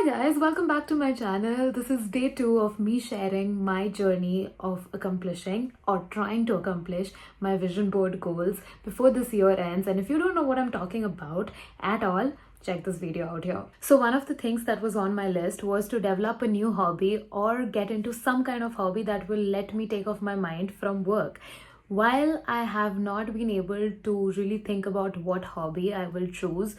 Hi guys, welcome back to my channel. This is day 2 of me sharing my journey of accomplishing or trying to accomplish my vision board goals before this year ends. And if you don't know what I'm talking about at all, check this video out here. So one of the things that was on my list was to develop a new hobby or get into some kind of hobby that will let me take off my mind from work. While I have not been able to really think about what hobby I will choose,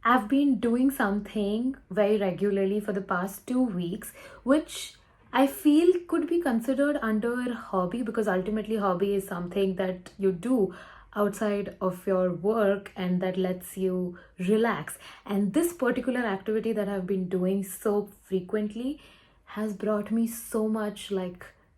I've been doing something very regularly for the past 2 weeks, which I feel could be considered under hobby because ultimately, hobby is something that you do outside of your work and that lets you relax. And this particular activity that I've been doing so frequently has brought me so much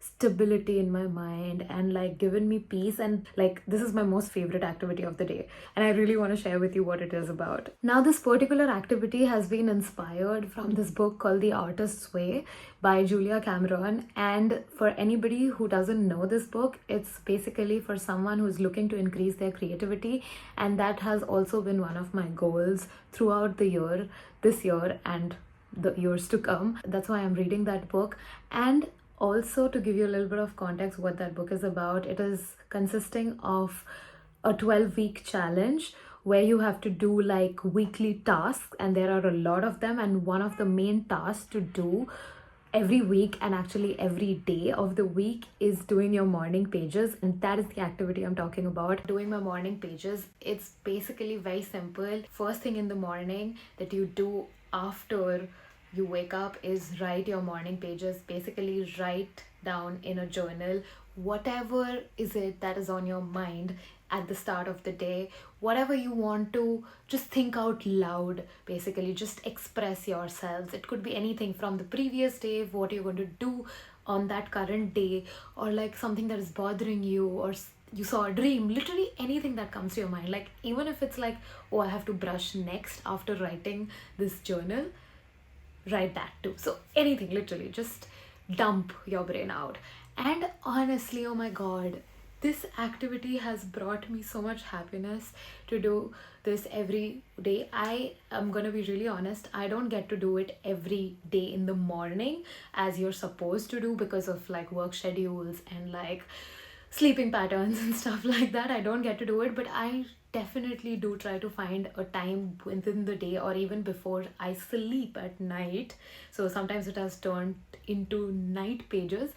stability in my mind and given me peace, and this is my most favorite activity of the day, and I really want to share with you what it is about. Now, this particular activity has been inspired from this book called The Artist's Way by Julia Cameron. And for anybody who doesn't know this book, it's basically for someone who's looking to increase their creativity, and that has also been one of my goals throughout the year, this year and the years to come. That's why I'm reading that book. And also, to give you a little bit of context what that book is about, it is consisting of a 12-week challenge where you have to do weekly tasks, and there are a lot of them. And one of the main tasks to do every week, and actually every day of the week, is doing your morning pages. And that is the activity I'm talking about, doing my morning pages. It's basically very simple. First thing in the morning that you do after you wake up is write your morning pages. Basically write down in a journal whatever is it that is on your mind at the start of the day, whatever you want to just think out loud. Basically just express yourselves. It could be anything from the previous day, what you're going to do on that current day, or something that is bothering you, or you saw a dream. Literally anything that comes to your mind. Even if it's oh, I have to brush next after writing this journal, write that too. So anything, literally just dump your brain out. And honestly, oh my god, this activity has brought me so much happiness to do this every day. I am gonna be really honest, I don't get to do it every day in the morning as you're supposed to do because of work schedules and sleeping patterns and stuff like that. I don't get to do it, but I definitely do try to find a time within the day or even before I sleep at night. So sometimes it has turned into night pages,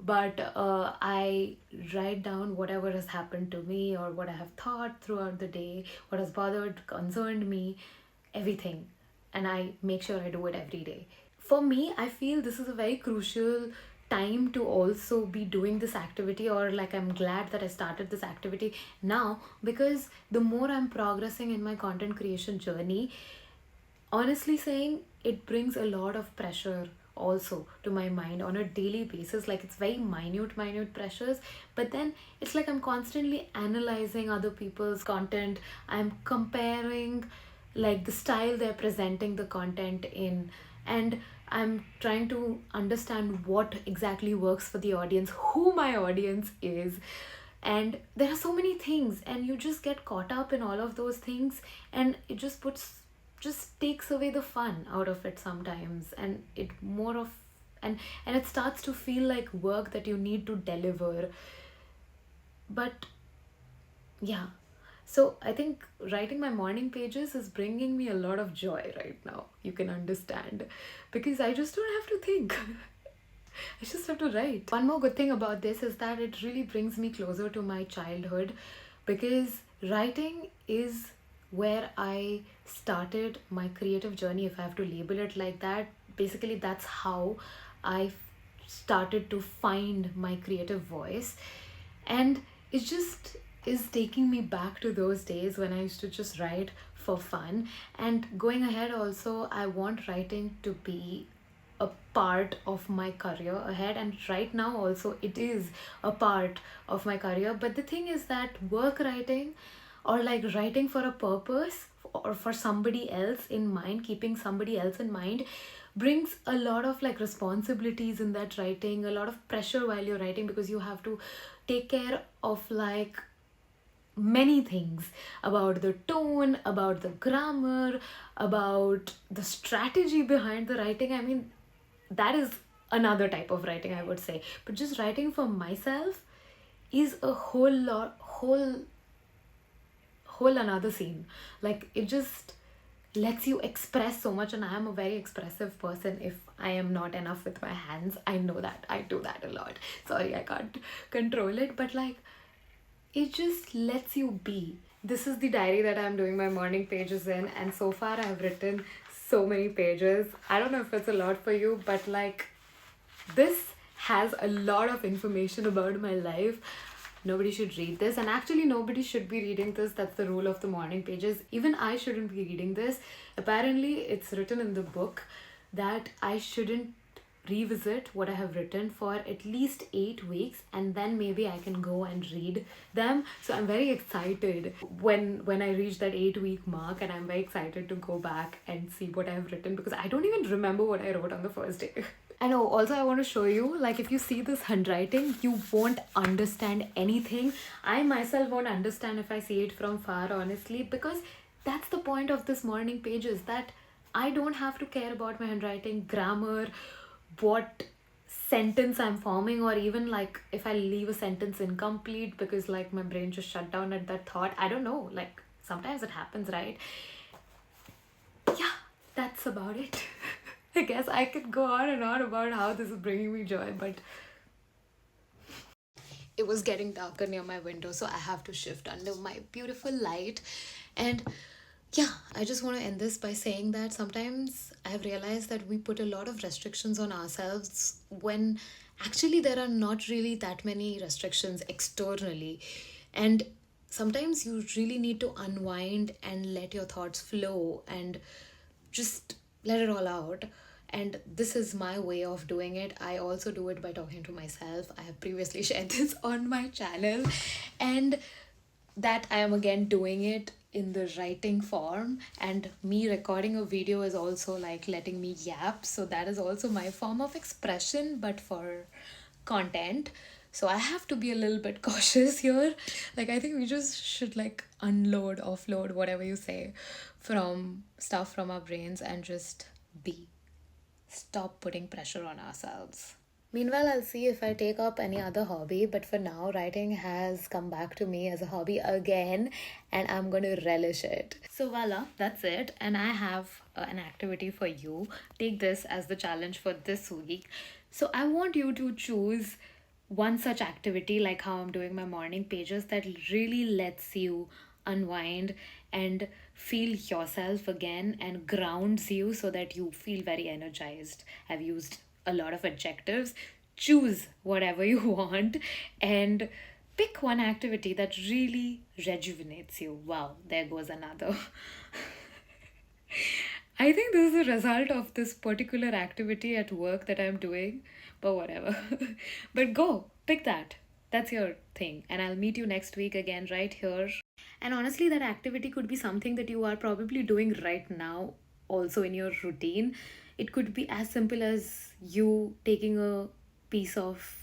but I write down whatever has happened to me or what I have thought throughout the day, what has bothered, concerned me, everything. And I make sure I do it every day. For me, I feel this is a very crucial time to also be doing this activity, or I'm glad that I started this activity now, because the more I'm progressing in my content creation journey, honestly saying, it brings a lot of pressure also to my mind on a daily basis. It's very minute pressures, but then it's I'm constantly analyzing other people's content. I'm comparing the style they're presenting the content in, and I'm trying to understand what exactly works for the audience, who my audience is. And there are so many things, and you just get caught up in all of those things, and it just takes away the fun out of it sometimes. And it more of and it starts to feel like work that you need to deliver. But yeah, so I think writing my morning pages is bringing me a lot of joy right now. You can understand, because I just don't have to think. I just have to write. One more good thing about this is that it really brings me closer to my childhood, because writing is where I started my creative journey, if I have to label it like that. Basically, that's how I started to find my creative voice. And it just is taking me back to those days when I used to just write for fun. And going ahead also, I want writing to be a part of my career ahead, and right now also it is a part of my career. But the thing is that work writing, or writing for a purpose or for somebody else in mind, keeping somebody else in mind, brings a lot of responsibilities in that writing, a lot of pressure while you're writing, because you have to take care of many things about the tone, about the grammar, about the strategy behind the writing. I mean, that is another type of writing, I would say. But just writing for myself is a whole another scene. Like, it just lets you express so much, and I am a very expressive person. If I am not enough with my hands, I know that I do that a lot. Sorry, I can't control it, but like, it just lets you be. This is the diary that I'm doing my morning pages in, and so far I've written so many pages. I don't know if it's a lot for you, but like, this has a lot of information about my life. Nobody should read this, and actually nobody should be reading this. That's the rule of the morning pages. Even I shouldn't be reading this. Apparently it's written in the book that I shouldn't revisit what I have written for at least 8 weeks, and then maybe I can go and read them. So I'm very excited when I reach that 8-week mark, and I'm very excited to go back and see what I have written, because I don't even remember what I wrote on the first day. I know, also I want to show you, like, if you see this handwriting, you won't understand anything. I myself won't understand if I see it from far, honestly, because that's the point of this morning pages, that I don't have to care about my handwriting, grammar, what sentence I'm forming, or even like if I leave a sentence incomplete because like my brain just shut down at that thought. I don't know, like sometimes it happens, right? Yeah, that's about it. I guess I could go on and on about how this is bringing me joy, but it was getting darker near my window, so I have to shift under my beautiful light. And yeah, I just want to end this by saying that sometimes I've realized that we put a lot of restrictions on ourselves when actually there are not really that many restrictions externally. And sometimes you really need to unwind and let your thoughts flow and just let it all out. And this is my way of doing it. I also do it by talking to myself. I have previously shared this on my channel, and that I am again doing it in the writing form, and me recording a video is also like letting me yap, so that is also my form of expression, but for content. So I have to be a little bit cautious here. Like, I think we just should like unload, offload, whatever you say, from stuff from our brains and just be. Stop putting pressure on ourselves. Meanwhile, I'll see if I take up any other hobby, but for now, writing has come back to me as a hobby again, and I'm going to relish it. So, voila, that's it. And I have an activity for you. Take this as the challenge for this week. So, I want you to choose one such activity, like how I'm doing my morning pages, that really lets you unwind and feel yourself again and grounds you so that you feel very energized. I've used a lot of adjectives. Choose whatever you want and pick one activity that really rejuvenates you. Wow, there goes another. I think this is a result of this particular activity at work that I'm doing, but whatever. But go, pick that. That's your thing. And I'll meet you next week again, right here. And honestly, that activity could be something that you are probably doing right now, also in your routine. It could be as simple as you taking a piece of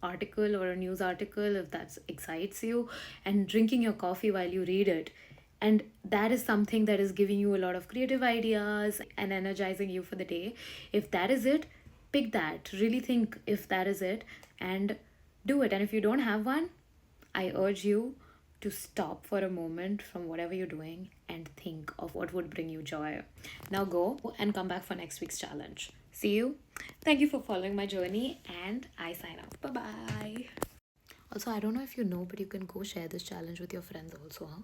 article or a news article, if that excites you, and drinking your coffee while you read it. And that is something that is giving you a lot of creative ideas and energizing you for the day. If that is it, pick that. Really think if that is it and do it. And if you don't have one, I urge you to stop for a moment from whatever you're doing and think of what would bring you joy. Now go and come back for next week's challenge. See you. Thank you for following my journey, and I sign off. Bye bye. Also, I don't know if you know, but you can go share this challenge with your friends also, huh?